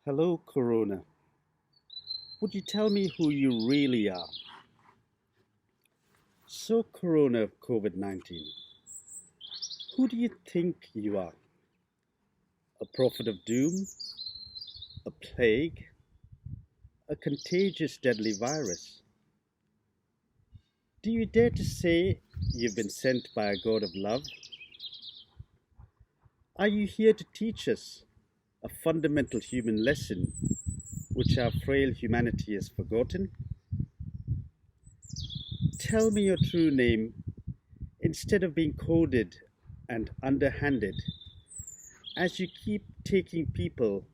Hello, Corona. Would you tell me who you really are? So, Corona COVID 19, who do you think you are? A prophet of doom? A plague? A contagious, deadly virus? Do you dare to say you've been sent by a God of love? Are you here to teach us a fundamental human lesson which our frail humanity has forgotten? Tell me your true name instead of being coded and underhanded as you keep taking people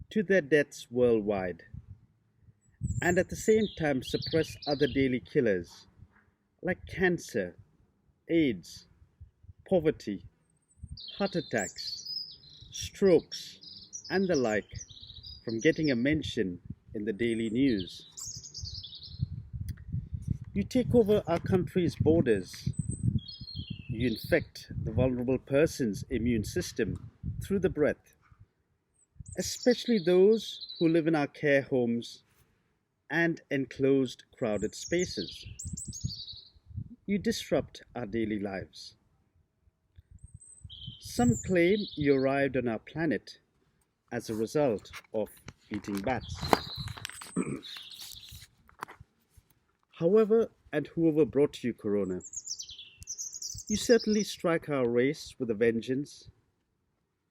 to their deaths worldwide and at the same time suppress other daily killers like cancer, AIDS, poverty, heart attacks, strokes, and the like from getting a mention in the daily news. You take over our country's borders. You infect the vulnerable person's immune system through the breath, especially those who live in our care homes and enclosed, crowded spaces. You disrupt our daily lives. Some claim you arrived on our planet as a result of eating bats. However, and whoever brought you Corona, you certainly strike our race with a vengeance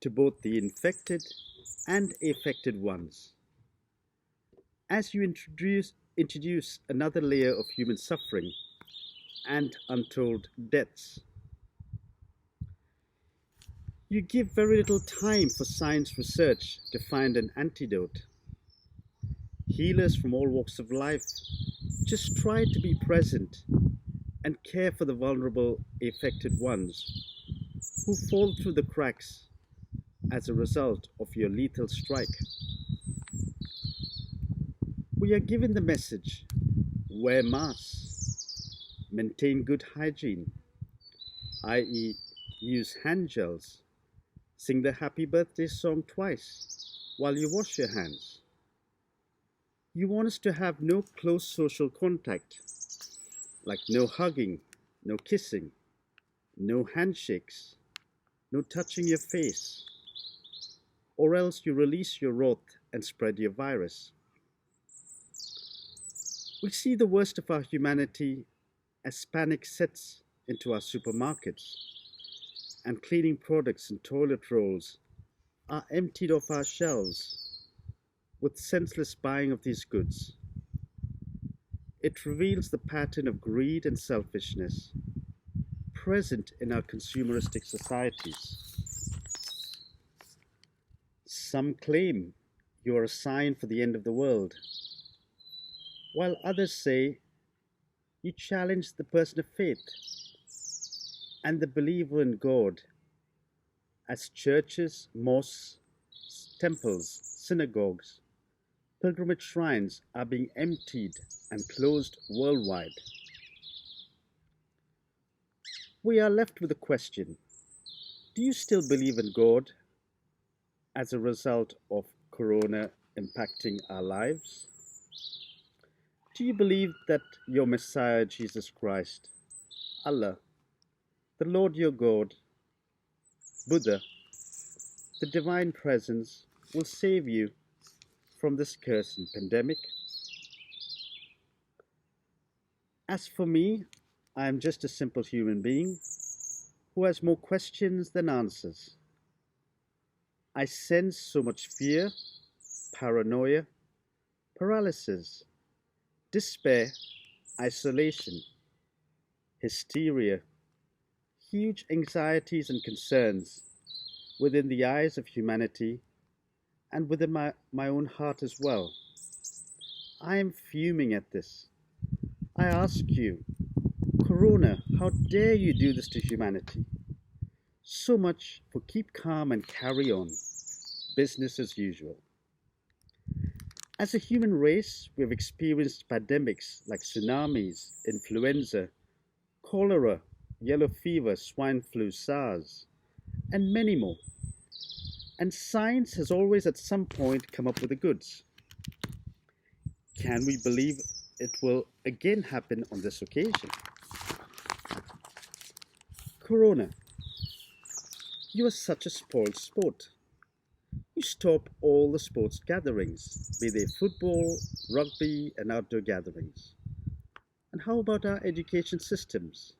to both the infected and affected ones. As you introduce another layer of human suffering and untold deaths. You give very little time for science research to find an antidote. Healers from all walks of life just try to be present and care for the vulnerable, affected ones who fall through the cracks as a result of your lethal strike. We are given the message: wear masks, maintain good hygiene, i.e., use hand gels, sing the happy birthday song twice while you wash your hands. You want us to have no close social contact, like no hugging, no kissing, no handshakes, no touching your face, or else you release your wrath and spread your virus. We see the worst of our humanity as panic sets into our supermarkets and cleaning products and toilet rolls are emptied off our shelves with senseless buying of these goods. It reveals the pattern of greed and selfishness present in our consumeristic societies. Some claim you are a sign for the end of the world, while others say you challenge the person of faith and the believer in God as churches, mosques, temples, synagogues, pilgrimage shrines are being emptied and closed worldwide. We are left with a question: do you still believe in God as a result of Corona impacting our lives? Do you believe that your Messiah, Jesus Christ, Allah, the Lord your God, Buddha, the Divine Presence, will save you from this cursed pandemic? As for me, I am just a simple human being who has more questions than answers. I sense so much fear, paranoia, paralysis, despair, isolation, hysteria, huge anxieties and concerns within the eyes of humanity and within my own heart as well. I am fuming at this. I ask you, Corona, how dare you do this to humanity? So much for keep calm and carry on, business as usual. As a human race, we have experienced pandemics like tsunamis, influenza, cholera, yellow fever, swine flu, SARS, and many more. And science has always at some point come up with the goods. Can we believe it will again happen on this occasion? Corona, you are such a spoiled sport. You stop all the sports gatherings, be they football, rugby, and outdoor gatherings. And how about our education systems?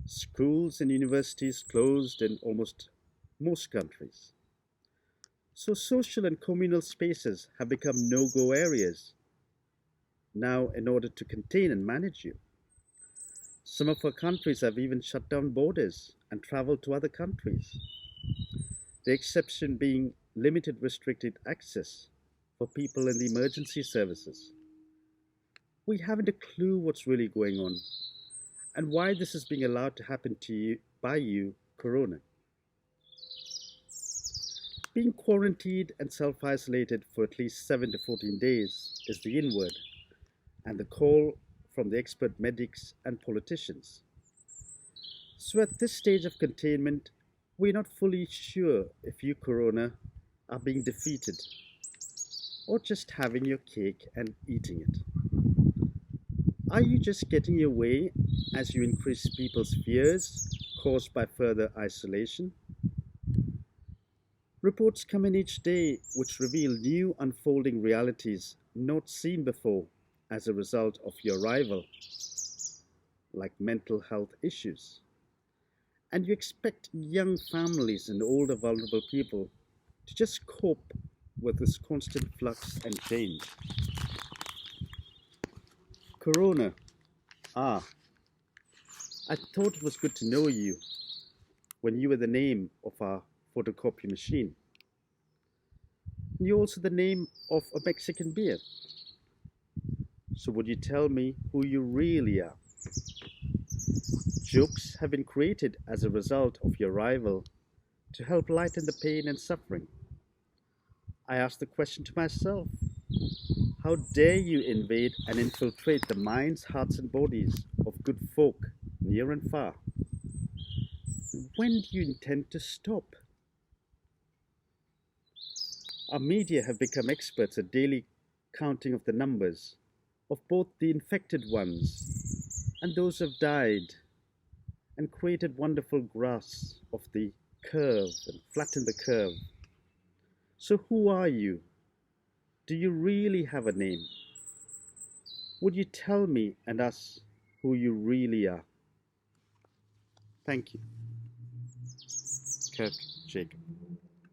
Schools and universities closed in almost most countries. So social and communal spaces have become no-go areas now in order to contain and manage you. Some of our countries have even shut down borders and traveled to other countries. The exception being limited restricted access for people in the emergency services. We haven't a clue what's really going on and why this is being allowed to happen to you by you, Corona. Being quarantined and self isolated for at least 7 to 14 days is the in word and the call from the expert medics and politicians. So, at this stage of containment, we're not fully sure if you, Corona, are being defeated or just having your cake and eating it. Are you just getting your way as you increase people's fears caused by further isolation? Reports come in each day which reveal new unfolding realities not seen before as a result of your arrival, like mental health issues. And you expect young families and older vulnerable people to just cope with this constant flux and change. Corona. Ah, I thought it was good to know you when you were the name of our photocopy machine. You're also the name of a Mexican beer. So would you tell me who you really are? Jokes have been created as a result of your arrival to help lighten the pain and suffering. I ask the question to myself, how dare you invade and infiltrate the minds, hearts and bodies of good folk near and far? When do you intend to stop? Our media have become experts at daily counting of the numbers of both the infected ones and those who have died and created wonderful graphs of the curve and flattened the curve. So who are you? Do you really have a name? Would you tell me and us who you really are? Thank you. Kirk Jacob.